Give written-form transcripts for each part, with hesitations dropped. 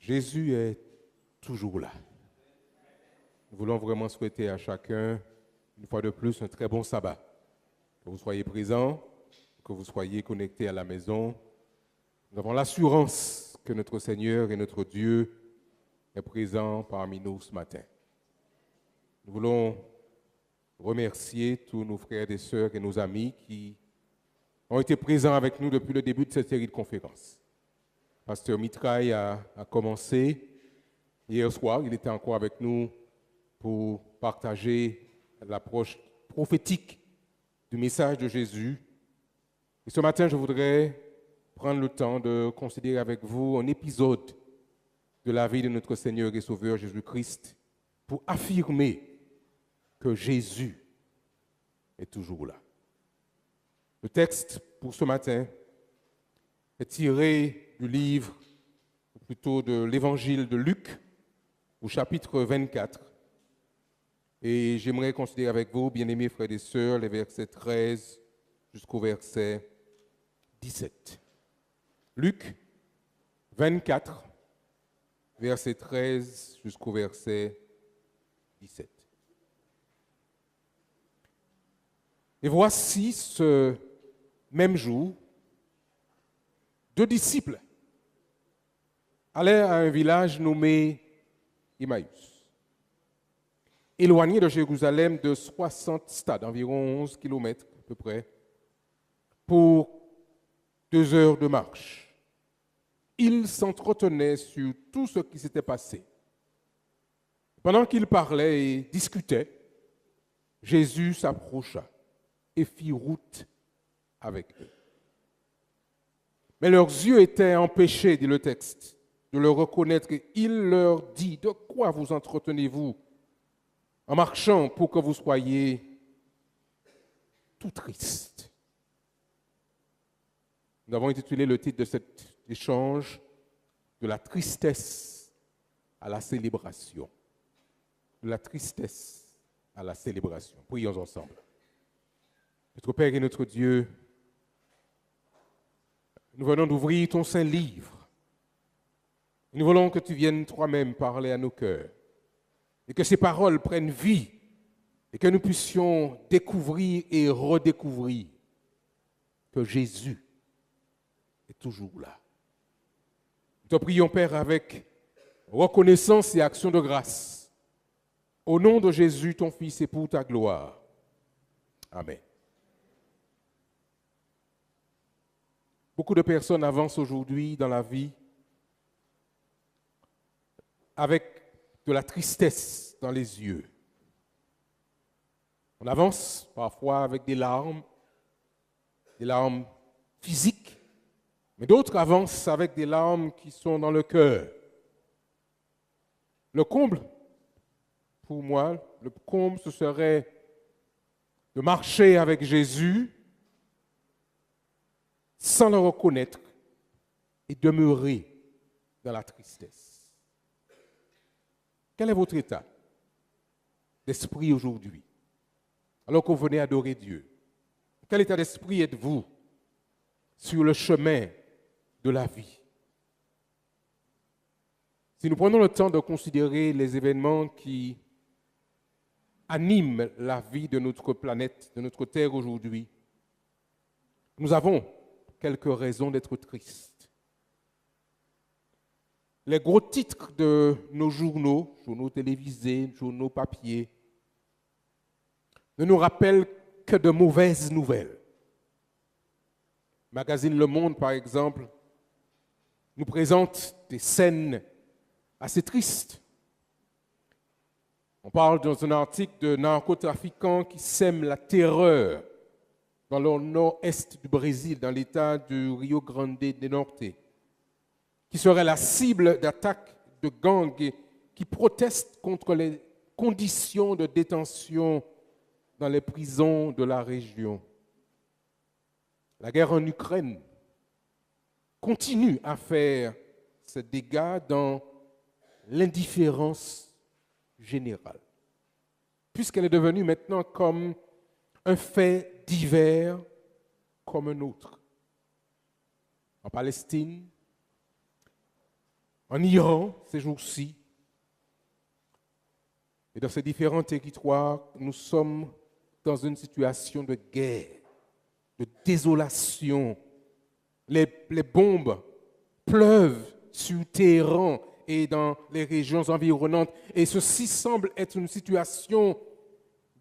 Jésus est toujours là. Nous voulons vraiment souhaiter à chacun, une fois de plus, un très bon sabbat. Que vous soyez présents, que vous soyez connectés à la maison. Nous avons l'assurance que notre Seigneur et notre Dieu est présent parmi nous ce matin. Nous voulons remercier tous nos frères et sœurs et nos amis qui ont été présents avec nous depuis le début de cette série de conférences. Pasteur Mitraille a commencé hier soir, il était encore avec nous pour partager l'approche prophétique du message de Jésus. Et ce matin, je voudrais prendre le temps de considérer avec vous un épisode de la vie de notre Seigneur et Sauveur Jésus-Christ pour affirmer que Jésus est toujours là. Le texte pour ce matin est tiré du livre, ou plutôt de l'évangile de Luc, au chapitre 24. Et j'aimerais considérer avec vous, bien-aimés frères et sœurs, les versets 13 jusqu'au verset 17. Luc 24, verset 13 jusqu'au verset 17. Et voici ce même jour, deux disciples allèrent à un village nommé Emmaüs, éloigné de Jérusalem de 60 stades, environ 11 kilomètres à peu près, pour 2 heures de marche. Ils s'entretenaient sur tout ce qui s'était passé. Pendant qu'ils parlaient et discutaient, Jésus s'approcha et fit route avec eux. Mais leurs yeux étaient empêchés, dit le texte, de le reconnaître. Et il leur dit, de quoi vous entretenez-vous en marchant pour que vous soyez tout tristes? Nous avons intitulé le titre de cet échange de la tristesse à la célébration. De la tristesse à la célébration. Prions ensemble. Notre Père et notre Dieu, nous venons d'ouvrir ton saint livre. Nous voulons que tu viennes toi-même parler à nos cœurs et que ces paroles prennent vie et que nous puissions découvrir et redécouvrir que Jésus est toujours là. Nous te prions, Père, avec reconnaissance et action de grâce. Au nom de Jésus, ton Fils, et pour ta gloire. Amen. Beaucoup de personnes avancent aujourd'hui dans la vie avec de la tristesse dans les yeux. On avance parfois avec des larmes physiques, mais d'autres avancent avec des larmes qui sont dans le cœur. Le comble, pour moi, le comble, ce serait de marcher avec Jésus sans le reconnaître et demeurer dans la tristesse. Quel est votre état d'esprit aujourd'hui, alors que vous venez adorer Dieu? Quel état d'esprit êtes-vous sur le chemin de la vie? Si nous prenons le temps de considérer les événements qui animent la vie de notre planète, de notre terre aujourd'hui, nous avons quelques raisons d'être tristes. Les gros titres de nos journaux télévisés, journaux papier, ne nous rappellent que de mauvaises nouvelles. Le magazine Le Monde, par exemple, nous présente des scènes assez tristes. On parle dans un article de narcotrafiquants qui sèment la terreur dans le nord-est du Brésil, dans l'état du Rio Grande do Norte, qui serait la cible d'attaques de gangs qui protestent contre les conditions de détention dans les prisons de la région. La guerre en Ukraine continue à faire ses dégâts dans l'indifférence générale, puisqu'elle est devenue maintenant comme un fait divers comme un autre. En Palestine, en Iran ces jours-ci. Et dans ces différents territoires, nous sommes dans une situation de guerre, de désolation. Les bombes pleuvent sur Téhéran et dans les régions environnantes. Et ceci semble être une situation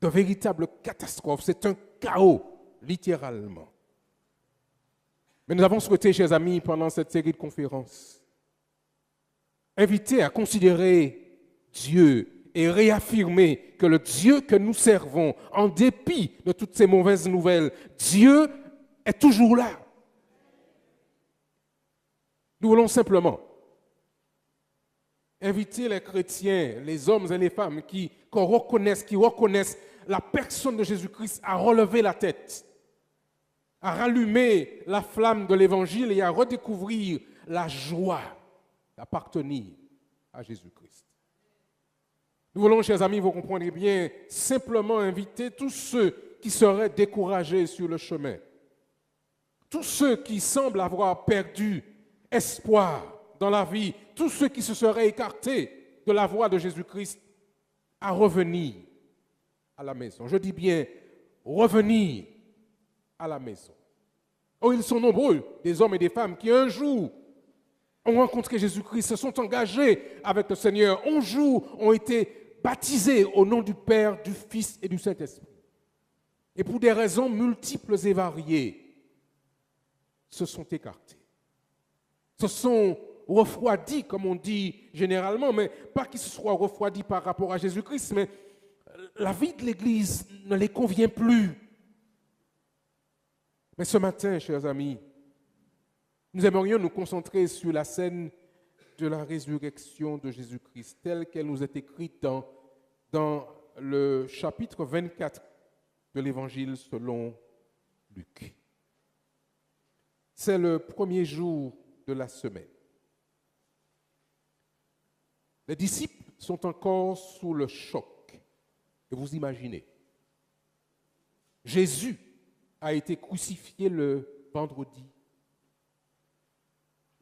de véritable catastrophe. C'est un chaos, littéralement. Mais nous avons souhaité, chers amis, pendant cette série de conférences, inviter à considérer Dieu et réaffirmer que le Dieu que nous servons, en dépit de toutes ces mauvaises nouvelles, Dieu est toujours là. Nous voulons simplement inviter les chrétiens, les hommes et les femmes qui reconnaissent la personne de Jésus-Christ à relever la tête, à rallumer la flamme de l'Évangile et à redécouvrir la joie d'appartenir à Jésus-Christ. Nous voulons, chers amis, vous comprendrez bien, simplement inviter tous ceux qui seraient découragés sur le chemin, tous ceux qui semblent avoir perdu espoir dans la vie, tous ceux qui se seraient écartés de la voie de Jésus-Christ, à revenir à la maison. Je dis bien revenir à la maison. Oh, ils sont nombreux, des hommes et des femmes, qui un jour ont rencontré Jésus-Christ, se sont engagés avec le Seigneur, un jour ont été baptisés au nom du Père, du Fils et du Saint-Esprit. Et pour des raisons multiples et variées, se sont écartés. Se sont refroidis, comme on dit généralement, mais pas qu'ils se soient refroidis par rapport à Jésus-Christ, mais la vie de l'Église ne les convient plus. Mais ce matin, chers amis, nous aimerions nous concentrer sur la scène de la résurrection de Jésus-Christ, telle qu'elle nous est écrite dans le chapitre 24 de l'Évangile selon Luc. C'est le premier jour de la semaine. Les disciples sont encore sous le choc. Et vous imaginez, Jésus a été crucifié le vendredi.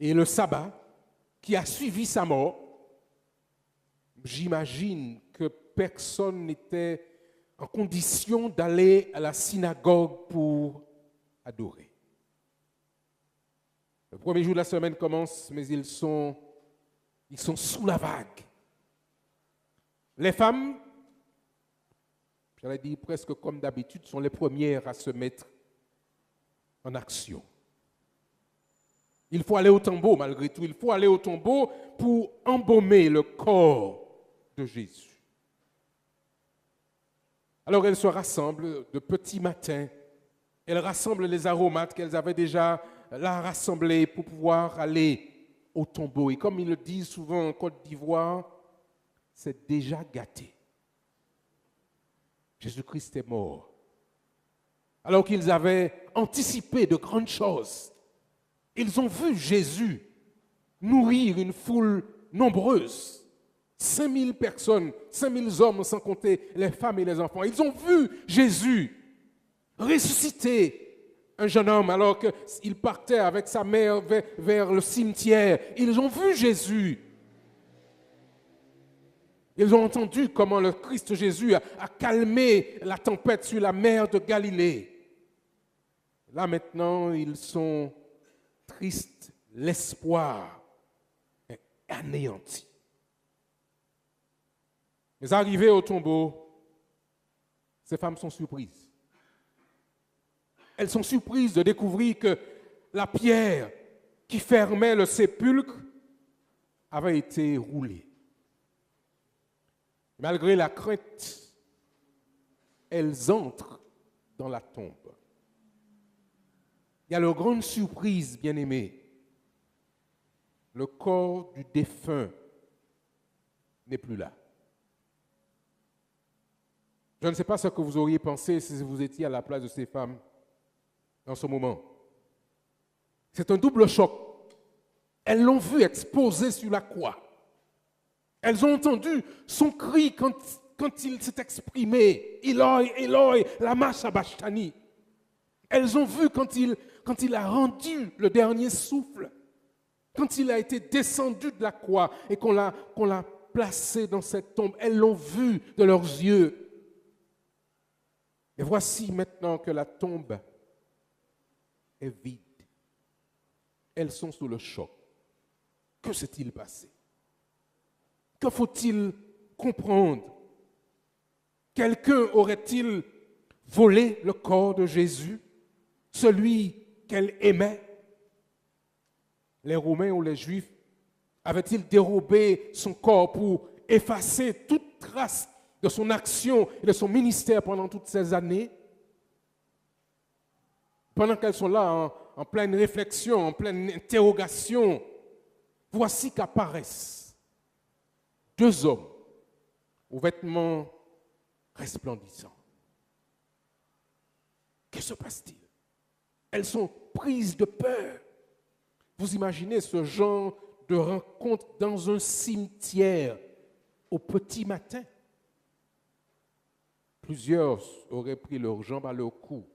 Et le sabbat, qui a suivi sa mort, j'imagine que personne n'était en condition d'aller à la synagogue pour adorer. Le premier jour de la semaine commence, mais ils sont sous la vague. Les femmes, j'allais dire presque comme d'habitude, sont les premières à se mettre en action. Il faut aller au tombeau, malgré tout. Il faut aller au tombeau pour embaumer le corps de Jésus. Alors elles se rassemblent de petit matin. Elles rassemblent les aromates qu'elles avaient déjà là rassemblés pour pouvoir aller au tombeau. Et comme ils le disent souvent en Côte d'Ivoire, c'est déjà gâté. Jésus-Christ est mort. Alors qu'ils avaient anticipé de grandes choses. Ils ont vu Jésus nourrir une foule nombreuse. 5000 personnes, 5000 hommes sans compter les femmes et les enfants. Ils ont vu Jésus ressusciter un jeune homme alors qu'il partait avec sa mère vers le cimetière. Ils ont vu Jésus. Ils ont entendu comment le Christ Jésus a calmé la tempête sur la mer de Galilée. Là maintenant, ils sont tristes, l'espoir est anéanti. Mais arrivées au tombeau, ces femmes sont surprises. Elles sont surprises de découvrir que la pierre qui fermait le sépulcre avait été roulée. Malgré la crainte, elles entrent dans la tombe. Il y a leur grande surprise, bien-aimés. Le corps du défunt n'est plus là. Je ne sais pas ce que vous auriez pensé si vous étiez à la place de ces femmes dans ce moment. C'est un double choc. Elles l'ont vu exposé sur la croix. Elles ont entendu son cri quand il s'est exprimé. Eloi, Eloi, lama sabachthani. Elles ont vu quand il a rendu le dernier souffle. Quand il a été descendu de la croix et qu'on l'a placé dans cette tombe, elles l'ont vu de leurs yeux. Et voici maintenant que la tombe est vide. Elles sont sous le choc. Que s'est-il passé? Que faut-il comprendre? Quelqu'un aurait-il volé le corps de Jésus, celui qu'elle aimait? Les Romains ou les Juifs avaient-ils dérobé son corps pour effacer toute trace de son action et de son ministère pendant toutes ces années? Pendant qu'elles sont là en pleine réflexion, en pleine interrogation, voici qu'apparaissent deux hommes aux vêtements resplendissants. Que se passe-t-il? Elles sont prises de peur. Vous imaginez ce genre de rencontre dans un cimetière au petit matin? Plusieurs auraient pris leurs jambes à leur cou.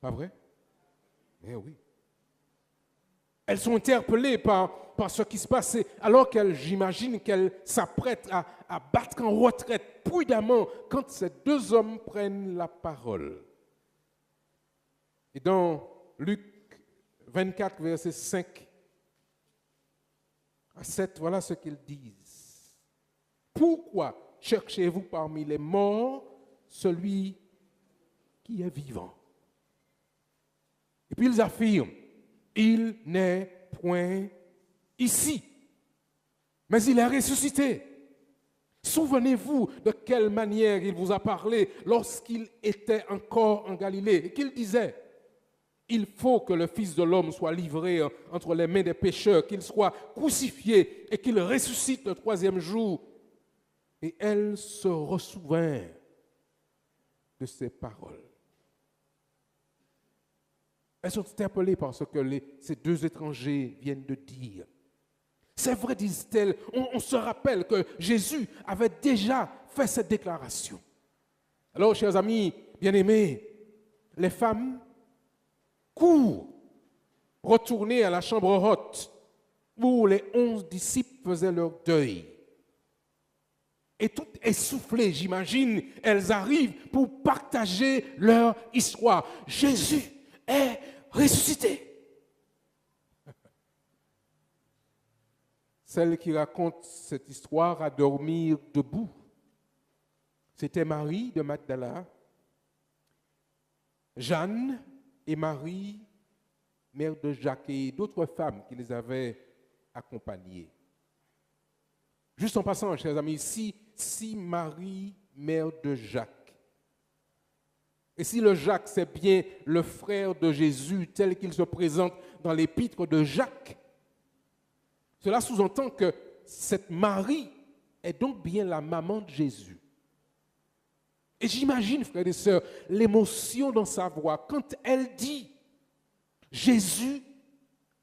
Pas vrai? Eh oui. Elles sont interpellées par ce qui se passe, alors j'imagine qu'elles s'apprêtent à battre en retraite prudemment quand ces deux hommes prennent la parole. Et dans Luc 24, versets 5 à 7, voilà ce qu'ils disent. Pourquoi cherchez-vous parmi les morts celui qui est vivant? Et puis ils affirment, il n'est point ici, mais il est ressuscité. Souvenez-vous de quelle manière il vous a parlé lorsqu'il était encore en Galilée et qu'il disait, il faut que le Fils de l'homme soit livré entre les mains des pécheurs, qu'il soit crucifié et qu'il ressuscite le troisième jour. Et elle se ressouvint de ces paroles. Elles sont interpellées par ce que ces deux étrangers viennent de dire. C'est vrai, disent-elles, on se rappelle que Jésus avait déjà fait cette déclaration. Alors, chers amis bien-aimés, les femmes courent retourner à la chambre haute où les 11 disciples faisaient leur deuil. Et toutes essoufflées, j'imagine, elles arrivent pour partager leur histoire. Jésus est ressuscité. Celle qui raconte cette histoire à dormir debout, c'était Marie de Magdala, Jeanne et Marie, mère de Jacques, et d'autres femmes qui les avaient accompagnées. Juste en passant, chers amis, si Marie, mère de Jacques, et si le Jacques, c'est bien le frère de Jésus tel qu'il se présente dans l'épître de Jacques, cela sous-entend que cette Marie est donc bien la maman de Jésus. Et j'imagine, frères et sœurs, l'émotion dans sa voix quand elle dit « Jésus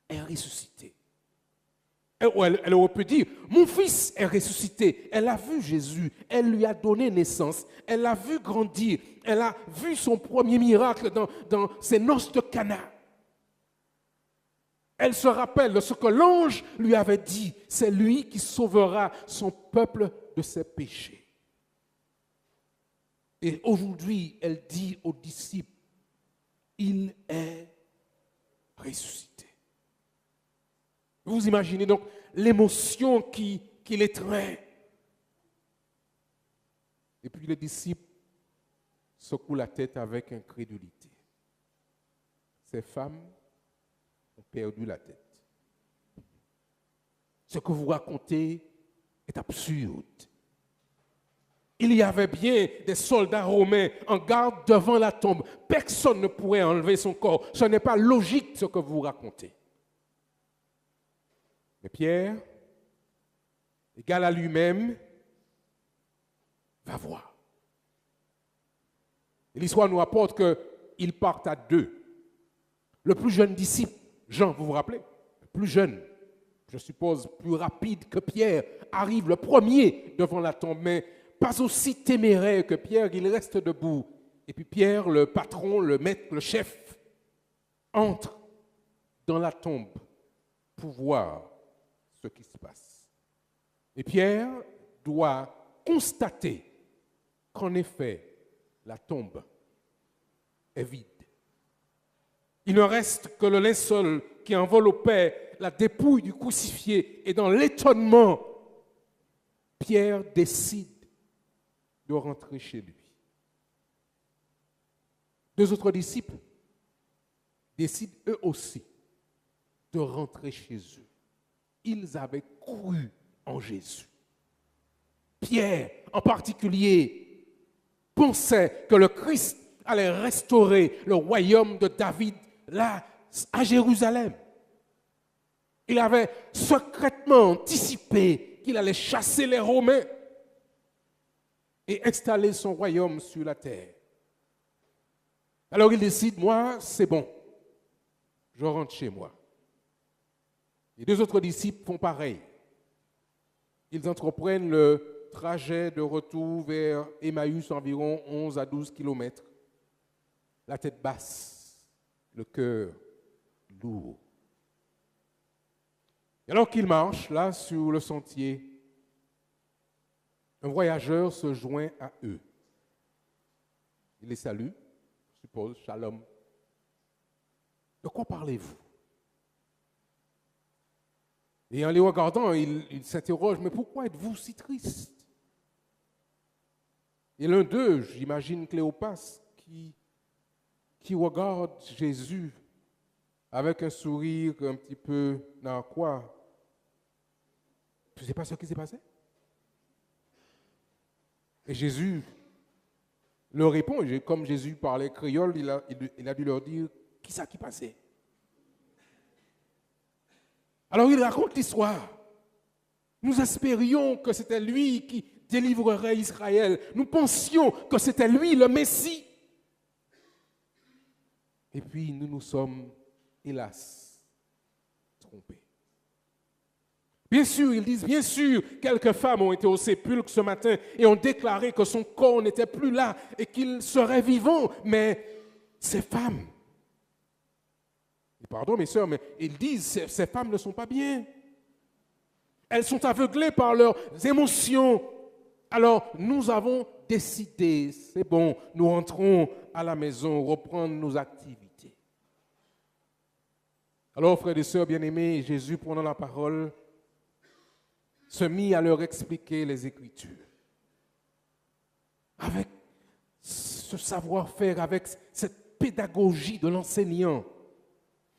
est ressuscité ». Elle aurait pu dire « Mon fils est ressuscité ». Elle a vu Jésus, elle lui a donné naissance, elle l'a vu grandir, elle a vu son premier miracle dans ses noces de Cana. Elle se rappelle de ce que l'ange lui avait dit, c'est lui qui sauvera son peuple de ses péchés. Et aujourd'hui, elle dit aux disciples, il est ressuscité. Vous imaginez donc l'émotion qui l'étreint. Et puis les disciples secouent la tête avec incrédulité. Ces femmes ont perdu la tête. Ce que vous racontez est absurde. Il y avait bien des soldats romains en garde devant la tombe. Personne ne pourrait enlever son corps. Ce n'est pas logique ce que vous racontez. Mais Pierre, égal à lui-même, va voir. Et l'histoire nous rapporte qu'ils partent à deux. Le plus jeune disciple, Jean, vous vous rappelez? Le plus jeune, je suppose plus rapide que Pierre, arrive le premier devant la tombe, mais pas aussi téméraire que Pierre, il reste debout. Et puis Pierre, le patron, le maître, le chef, entre dans la tombe pour voir ce qui se passe. Et Pierre doit constater qu'en effet, la tombe est vide. Il ne reste que le linceul qui enveloppait la dépouille du crucifié. Et dans l'étonnement, Pierre décide de rentrer chez lui. Deux autres disciples décident eux aussi de rentrer chez eux. Ils avaient cru en Jésus. Pierre, en particulier, pensait que le Christ allait restaurer le royaume de David là, à Jérusalem. Il avait secrètement anticipé qu'il allait chasser les Romains et installer son royaume sur la terre. Alors il décide, moi, c'est bon, je rentre chez moi. Les deux autres disciples font pareil. Ils entreprennent le trajet de retour vers Emmaüs, environ 11 à 12 kilomètres. La tête basse, le cœur lourd. Et alors qu'ils marchent là sur le sentier, un voyageur se joint à eux. Il les salue, je suppose, shalom. De quoi parlez-vous? Et en les regardant, il s'interroge, mais pourquoi êtes-vous si triste? Et l'un d'eux, j'imagine Cléopas, qui regarde Jésus avec un sourire un petit peu narquois. Tu ne sais pas ce qui s'est passé? Et Jésus leur répond, comme Jésus parlait créole, il a dû leur dire, qui ça qui passait? Alors il raconte l'histoire. Nous espérions que c'était lui qui délivrerait Israël. Nous pensions que c'était lui le Messie. Et puis nous nous sommes, hélas, trompés. Bien sûr, ils disent, bien sûr, quelques femmes ont été au sépulcre ce matin et ont déclaré que son corps n'était plus là et qu'il serait vivant. Mais ces femmes, pardon mes sœurs, mais ils disent, ces femmes ne sont pas bien. Elles sont aveuglées par leurs émotions. Alors, nous avons décidé, c'est bon, nous rentrons à la maison, reprendre nos activités. Alors, frères et sœurs bien-aimés, Jésus, prenant la parole, se mit à leur expliquer les Écritures. Avec ce savoir-faire, avec cette pédagogie de l'enseignant,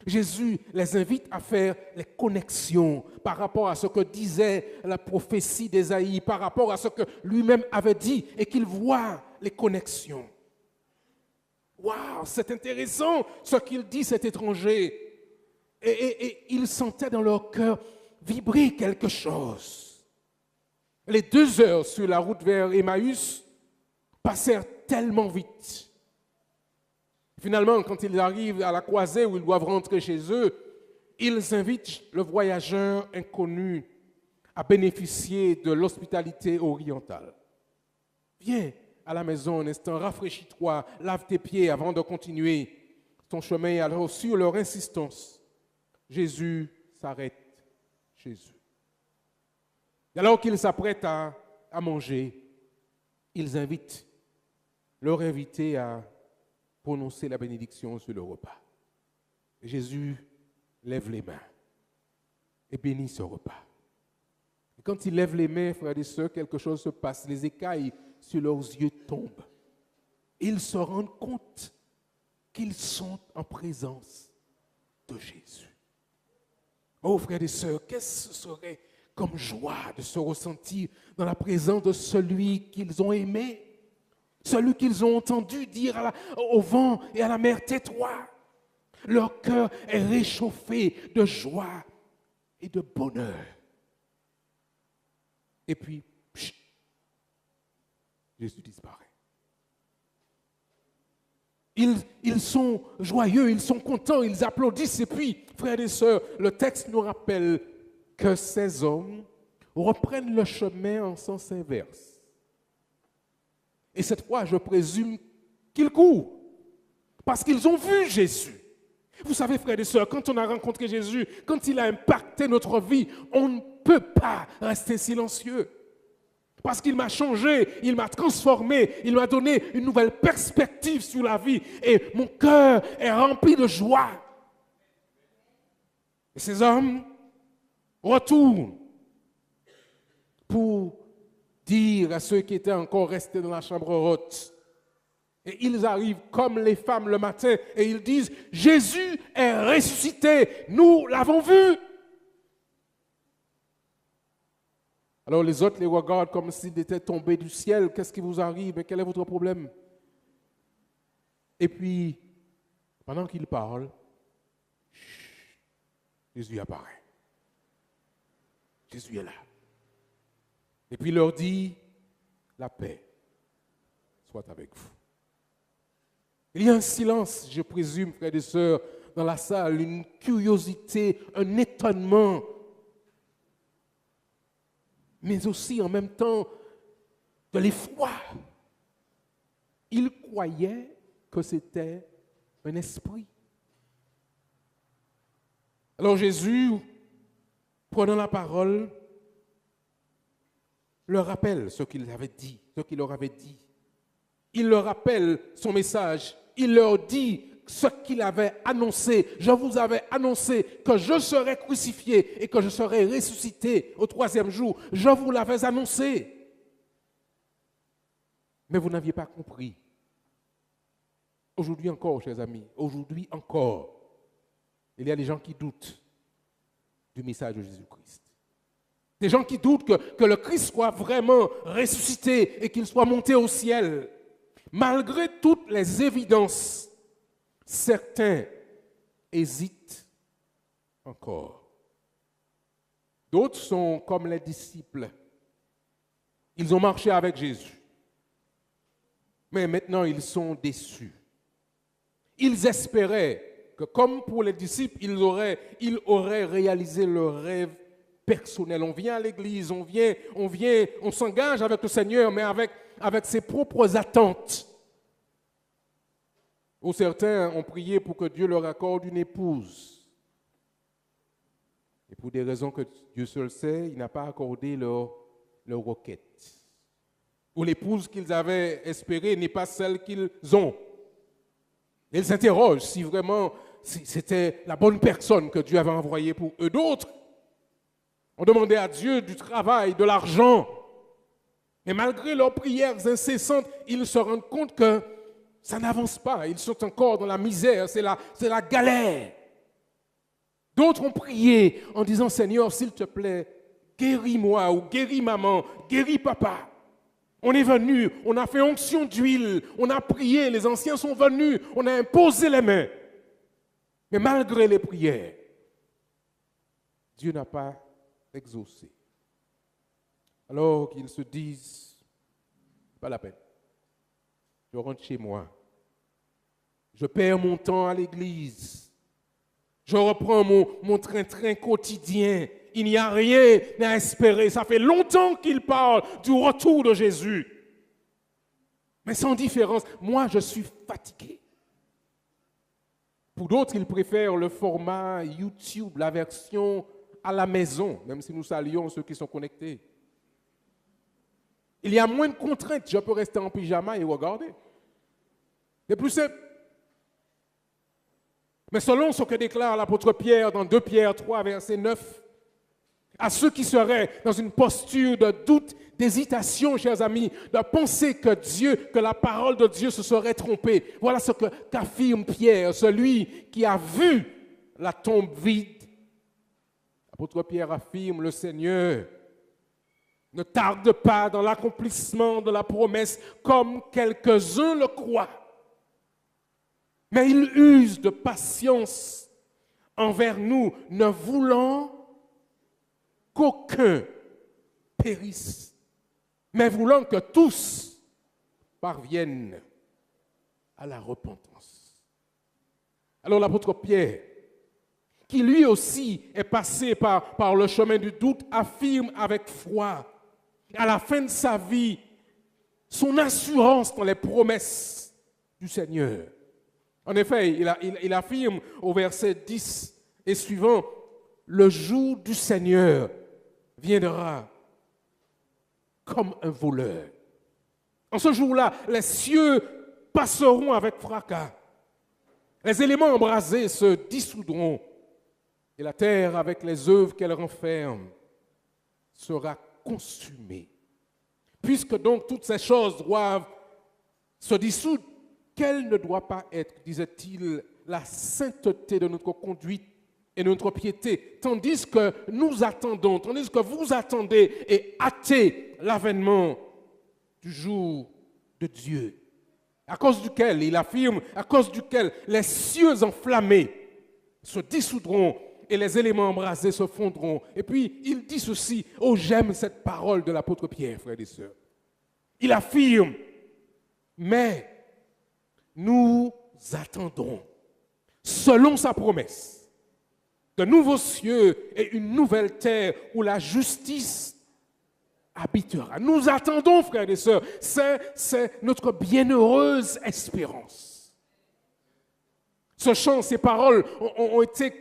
Jésus les invite à faire les connexions par rapport à ce que disait la prophétie d'Ésaïe, par rapport à ce que lui-même avait dit et qu'il voit les connexions. Waouh, c'est intéressant ce qu'il dit, cet étranger. Et ils sentaient dans leur cœur vibrer quelque chose. Les 2 heures sur la route vers Emmaüs passèrent tellement vite. Finalement, quand ils arrivent à la croisée où ils doivent rentrer chez eux, ils invitent le voyageur inconnu à bénéficier de l'hospitalité orientale. Viens à la maison un instant, rafraîchis-toi, lave tes pieds avant de continuer ton chemin. Alors, sur leur insistance, Jésus s'arrête chez eux. Et alors qu'ils s'apprêtent à manger, ils invitent leur invité à prononcer la bénédiction sur le repas. Et Jésus lève les mains et bénit ce repas. Et quand il lève les mains, frères et sœurs, quelque chose se passe. Les écailles sur leurs yeux tombent. Ils se rendent compte qu'ils sont en présence de Jésus. Oh, frères et sœurs, qu'est-ce que ce serait comme joie de se ressentir dans la présence de celui qu'ils ont aimé, celui qu'ils ont entendu dire au vent et à la mer, tais-toi. Leur cœur est réchauffé de joie et de bonheur. Et puis, Jésus disparaît. Ils sont joyeux, ils sont contents, ils applaudissent. Et puis, frères et sœurs, le texte nous rappelle que ces hommes reprennent le chemin en sens inverse. Et cette fois, je présume qu'ils courent, parce qu'ils ont vu Jésus. Vous savez, frères et sœurs, quand on a rencontré Jésus, quand il a impacté notre vie, on ne peut pas rester silencieux. Parce qu'il m'a changé, il m'a transformé, il m'a donné une nouvelle perspective sur la vie. Et mon cœur est rempli de joie. Et ces hommes retournent pour dire à ceux qui étaient encore restés dans la chambre haute. Et ils arrivent comme les femmes le matin et ils disent, Jésus est ressuscité, nous l'avons vu. Alors les autres les regardent comme s'ils étaient tombés du ciel. Qu'est-ce qui vous arrive? Mais quel est votre problème? Et puis, pendant qu'ils parlent, Jésus apparaît. Jésus est là. Et puis il leur dit, la paix soit avec vous. Il y a un silence, je présume, frères et sœurs, dans la salle, une curiosité, un étonnement, mais aussi en même temps de l'effroi. Ils croyaient que c'était un esprit. Alors Jésus, prenant la parole, leur rappelle ce qu'il avait dit, ce qu'il leur avait dit. Il leur rappelle son message. Il leur dit ce qu'il avait annoncé. Je vous avais annoncé que je serais crucifié et que je serais ressuscité au 3e jour. Je vous l'avais annoncé. Mais vous n'aviez pas compris. Aujourd'hui encore, chers amis, aujourd'hui encore, il y a des gens qui doutent du message de Jésus-Christ. Des gens qui doutent que le Christ soit vraiment ressuscité et qu'il soit monté au ciel. Malgré toutes les évidences, certains hésitent encore. D'autres sont comme les disciples. Ils ont marché avec Jésus. Mais maintenant, ils sont déçus. Ils espéraient que, comme pour les disciples, ils auraient réalisé leur rêve personnel. On vient à l'église, on s'engage avec le Seigneur, mais avec ses propres attentes. Ou certains ont prié pour que Dieu leur accorde une épouse. Et pour des raisons que Dieu seul sait, il n'a pas accordé leur requête. Ou l'épouse qu'ils avaient espérée n'est pas celle qu'ils ont. Ils s'interrogent si vraiment c'était la bonne personne que Dieu avait envoyée pour eux. D'autres ont demandé à Dieu du travail, de l'argent. Mais malgré leurs prières incessantes, ils se rendent compte que ça n'avance pas. Ils sont encore dans la misère, c'est la galère. D'autres ont prié en disant, Seigneur, s'il te plaît, guéris-moi ou guéris maman, guéris papa. On est venu, on a fait onction d'huile, on a prié, les anciens sont venus, on a imposé les mains. Mais malgré les prières, Dieu n'a pas exaucé. Alors qu'ils se disent, pas la peine, je rentre chez moi, je perds mon temps à l'église, je reprends mon train-train quotidien, il n'y a rien à espérer, ça fait longtemps qu'ils parlent du retour de Jésus. Mais sans différence, moi je suis fatigué. Pour d'autres, ils préfèrent le format YouTube, la version à la maison, même si nous saluons ceux qui sont connectés. Il y a moins de contraintes. Je peux rester en pyjama et regarder. C'est plus simple. Mais selon ce que déclare l'apôtre Pierre dans 2 Pierre 3, verset 9, à ceux qui seraient dans une posture de doute, d'hésitation, chers amis, de penser que la parole de Dieu se serait trompée. Voilà ce qu'affirme Pierre, celui qui a vu la tombe vide. L'apôtre Pierre affirme, le Seigneur ne tarde pas dans l'accomplissement de la promesse comme quelques-uns le croient. Mais il use de patience envers nous, ne voulant qu'aucun périsse, mais voulant que tous parviennent à la repentance. Alors l'apôtre Pierre, qui lui aussi est passé par le chemin du doute, affirme avec foi, à la fin de sa vie, son assurance dans les promesses du Seigneur. En effet, il affirme au verset 10 et suivant, « Le jour du Seigneur viendra comme un voleur. En ce jour-là, les cieux passeront avec fracas. Les éléments embrasés se dissoudront et la terre, avec les œuvres qu'elle renferme, sera consumée. Puisque donc toutes ces choses doivent se dissoudre, quelle ne doit pas être, disait-il, la sainteté de notre conduite et de notre piété, tandis que nous attendons, tandis que vous attendez et hâtez l'avènement du jour de Dieu, à cause duquel, il affirme, à cause duquel les cieux enflammés se dissoudront et les éléments embrasés se fondront. Et puis, il dit ceci, oh j'aime cette parole de l'apôtre Pierre, frères et sœurs. Il affirme, mais nous attendons, selon sa promesse, de nouveaux cieux et une nouvelle terre où la justice habitera. Nous attendons, frères et sœurs, c'est notre bienheureuse espérance. Ce chant, ces paroles ont été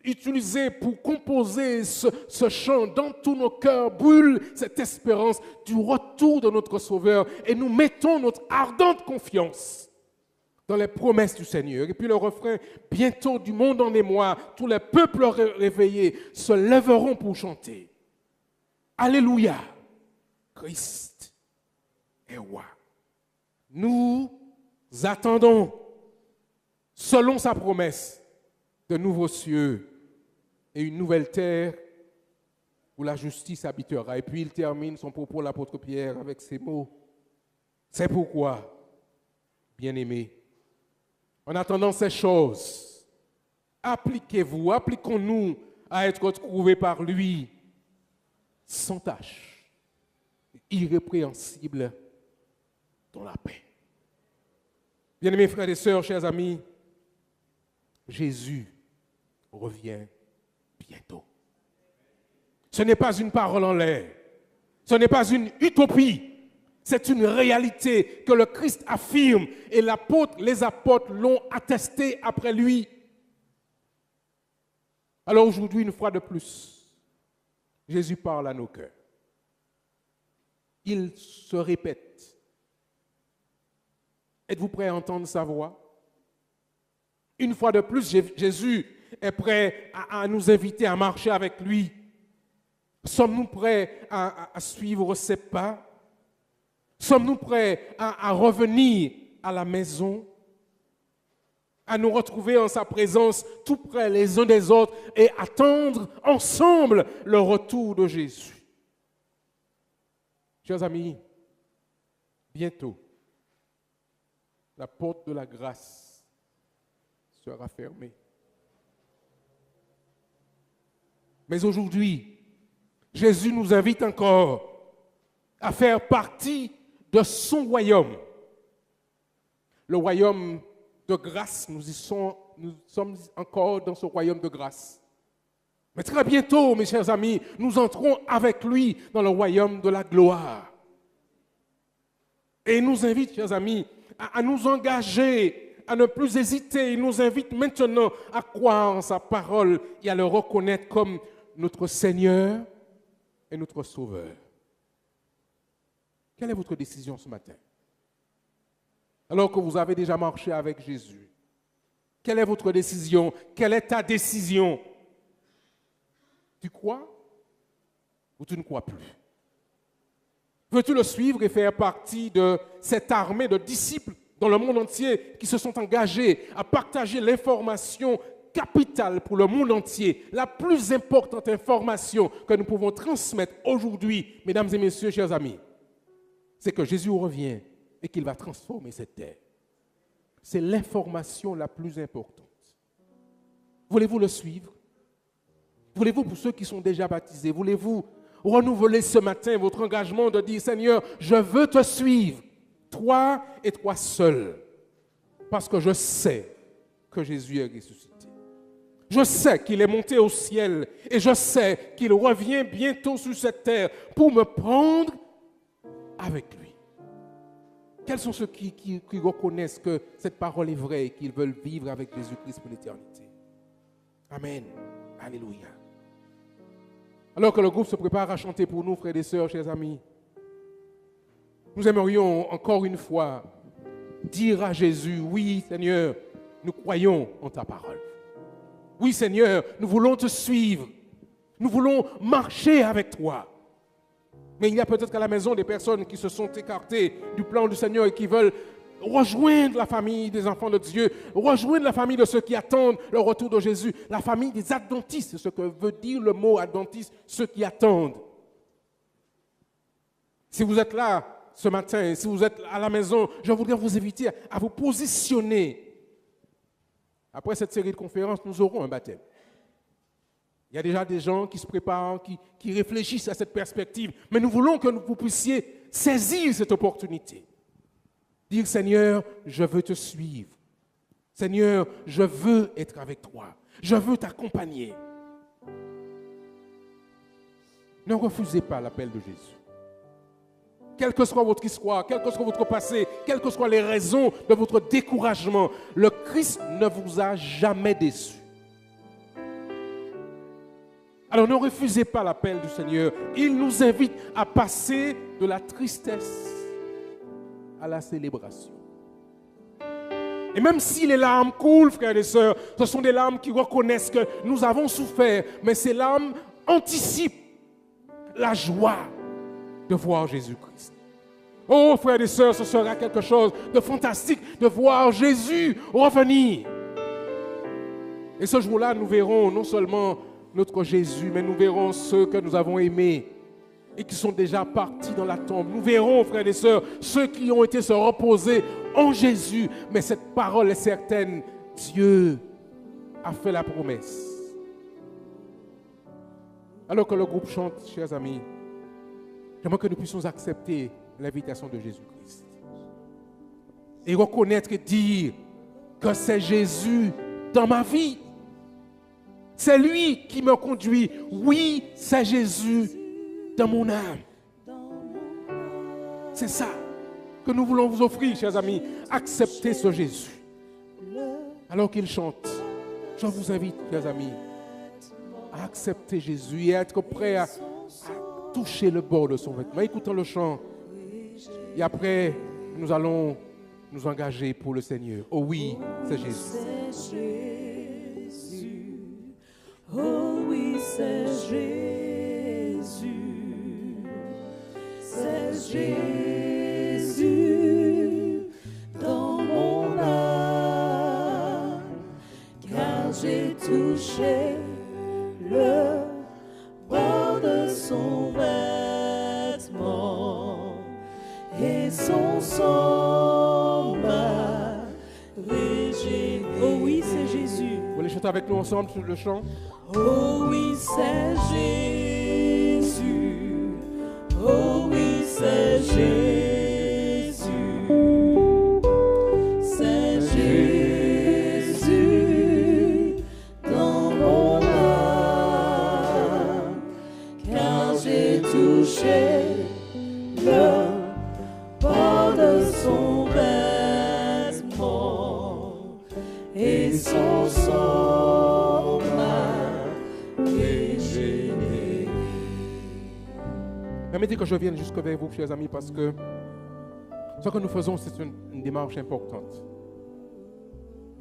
utilisées pour composer ce chant. Dans tous nos cœurs brûle cette espérance du retour de notre Sauveur et nous mettons notre ardente confiance dans les promesses du Seigneur. Et puis le refrain, bientôt du monde en émoi, tous les peuples réveillés se lèveront pour chanter. Alléluia, Christ est roi. Nous attendons, selon sa promesse, de nouveaux cieux et une nouvelle terre où la justice habitera. Et puis il termine son propos, l'apôtre Pierre, avec ces mots. C'est pourquoi, bien-aimés, en attendant ces choses, appliquons-nous à être trouvés par lui sans tache, irrépréhensibles dans la paix. Bien-aimés frères et sœurs, chers amis, Jésus revient bientôt. Ce n'est pas une parole en l'air, ce n'est pas une utopie. C'est une réalité que le Christ affirme et les apôtres l'ont attesté après lui. Alors aujourd'hui, une fois de plus, Jésus parle à nos cœurs. Il se répète. Êtes-vous prêts à entendre sa voix? Une fois de plus, Jésus est prêt à nous inviter à marcher avec lui. Sommes-nous prêts à suivre ses pas? Sommes-nous prêts à revenir à la maison, à nous retrouver en sa présence tout près les uns des autres et attendre ensemble le retour de Jésus? Chers amis, bientôt, la porte de la grâce sera fermée. Mais aujourd'hui, Jésus nous invite encore à faire partie de son royaume. Le royaume de grâce, nous sommes encore dans ce royaume de grâce. Mais très bientôt, mes chers amis, nous entrons avec lui dans le royaume de la gloire. Et il nous invite, chers amis, à nous engager, à ne plus hésiter. Il nous invite maintenant à croire en sa parole et à le reconnaître comme notre Seigneur et notre Sauveur. Quelle est votre décision ce matin? Alors que vous avez déjà marché avec Jésus, quelle est votre décision? Quelle est ta décision? Tu crois ou tu ne crois plus? Veux-tu le suivre et faire partie de cette armée de disciples dans le monde entier qui se sont engagés à partager l'information capitale pour le monde entier, la plus importante information que nous pouvons transmettre aujourd'hui, mesdames et messieurs, chers amis? C'est que Jésus revient et qu'il va transformer cette terre. C'est l'information la plus importante. Voulez-vous le suivre? Voulez-vous, pour ceux qui sont déjà baptisés, voulez-vous renouveler ce matin votre engagement de dire, Seigneur, je veux te suivre, toi et toi seul, parce que je sais que Jésus est ressuscité. Je sais qu'il est monté au ciel et je sais qu'il revient bientôt sur cette terre pour me prendre avec lui. Quels sont ceux qui reconnaissent que cette parole est vraie et qu'ils veulent vivre avec Jésus-Christ pour l'éternité? Amen. Alléluia. Alors que le groupe se prépare à chanter pour nous, frères et sœurs, chers amis, nous aimerions encore une fois dire à Jésus, oui Seigneur, nous croyons en ta parole. Oui Seigneur, nous voulons te suivre. Nous voulons marcher avec toi. Mais il y a peut-être qu'à la maison des personnes qui se sont écartées du plan du Seigneur et qui veulent rejoindre la famille des enfants de Dieu, rejoindre la famille de ceux qui attendent le retour de Jésus, la famille des adventistes, c'est ce que veut dire le mot adventiste, ceux qui attendent. Si vous êtes là ce matin, si vous êtes à la maison, je voudrais vous inviter à vous positionner. Après cette série de conférences, nous aurons un baptême. Il y a déjà des gens qui se préparent, qui réfléchissent à cette perspective. Mais nous voulons que vous puissiez saisir cette opportunité. Dire, Seigneur, je veux te suivre. Seigneur, je veux être avec toi. Je veux t'accompagner. Ne refusez pas l'appel de Jésus. Quelle que soit votre histoire, quel que soit votre passé, quelles que soient les raisons de votre découragement, le Christ ne vous a jamais déçu. Alors ne refusez pas l'appel du Seigneur. Il nous invite à passer de la tristesse à la célébration. Et même si les larmes coulent, frères et sœurs, ce sont des larmes qui reconnaissent que nous avons souffert, mais ces larmes anticipent la joie de voir Jésus-Christ. Oh, frères et sœurs, ce sera quelque chose de fantastique de voir Jésus revenir. Et ce jour-là, nous verrons non seulement notre Jésus, mais nous verrons ceux que nous avons aimés et qui sont déjà partis dans la tombe. Nous verrons, frères et sœurs, ceux qui ont été se reposer en Jésus. Mais cette parole est certaine. Dieu a fait la promesse. Alors que le groupe chante, chers amis, j'aimerais que nous puissions accepter l'invitation de Jésus-Christ. Et reconnaître et dire que c'est Jésus dans ma vie. C'est lui qui me conduit. Oui, c'est Jésus dans mon âme. C'est ça que nous voulons vous offrir, chers amis. Acceptez ce Jésus. Alors qu'il chante, je vous invite, chers amis, à accepter Jésus et à être prêt à toucher le bord de son vêtement. Écoutons le chant. Et après, nous allons nous engager pour le Seigneur. Oh oui, c'est Jésus. Oh oui, c'est Jésus, c'est Jésus dans mon âme, car j'ai touché le bord de son vêtement et son sang m'a régénéré. Oh oui, c'est Jésus. Vous voulez chanter avec nous ensemble sur le chant? Oh oui, c'est Jésus. Oh oui, c'est Jésus. C'est Jésus dans mon âme, car j'ai touché le bord de son vêtement et son sang m'a régénéré. Permettez que je vienne jusque vers vous, chers amis, parce que ce que nous faisons, c'est une démarche importante.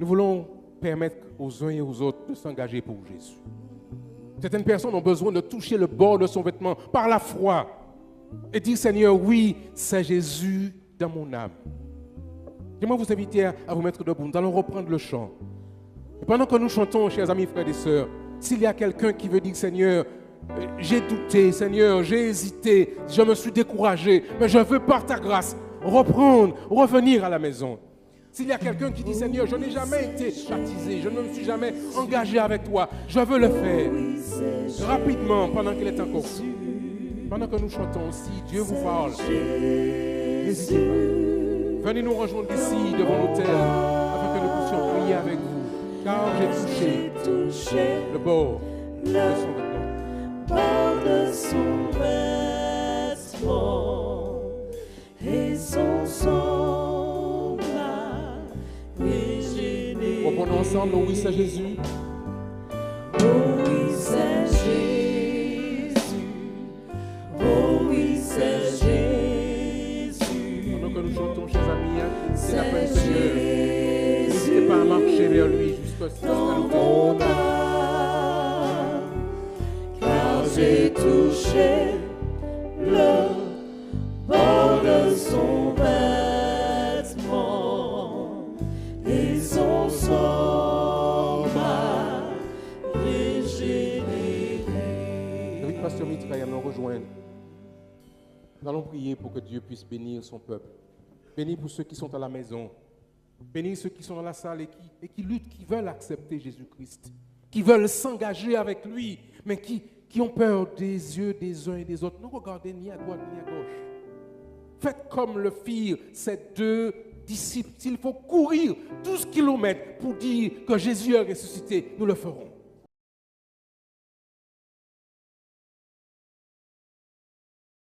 Nous voulons permettre aux uns et aux autres de s'engager pour Jésus. Certaines personnes ont besoin de toucher le bord de son vêtement par la foi et dire, Seigneur, oui, c'est Jésus dans mon âme. J'aimerais vous inviter à vous mettre debout. Nous allons reprendre le chant. Et pendant que nous chantons, chers amis, frères et sœurs, s'il y a quelqu'un qui veut dire, Seigneur, j'ai douté, Seigneur, j'ai hésité, je me suis découragé, mais je veux par ta grâce reprendre, revenir à la maison. S'il y a quelqu'un qui dit, Seigneur, je n'ai jamais été baptisé, je ne me suis jamais engagé avec toi, je veux le faire rapidement pendant qu'il est encore temps. Pendant que nous chantons, si Dieu vous parle, n'hésitez pas. Venez nous rejoindre ici devant l'autel afin que nous puissions prier avec vous. Car j'ai touché le bord de son vêtement. Bord de son vêtement et son sang ensemble, oh oui, c'est Jésus. Oh oui, c'est Jésus. Oh oui, c'est Jésus. Pendant que nous chantons, chers amis, c'est la paix, C'est Seigneur. N'hésitez pas à marcher vers lui jusqu'à ce dans mon âme, car j'ai touché le bord de son vêtement et son sang m'a régénéré. David Pasteur Mitraille à nous rejoindre. Nous allons prier pour que Dieu puisse bénir son peuple. Bénir pour ceux qui sont à la maison. Bénir ceux qui sont dans la salle et qui luttent, qui veulent accepter Jésus-Christ, qui veulent s'engager avec lui, mais qui ont peur des yeux des uns et des autres. Ne regardez ni à droite ni à gauche. Faites comme le firent ces deux disciples. S'il faut courir 12 kilomètres pour dire que Jésus est ressuscité, nous le ferons.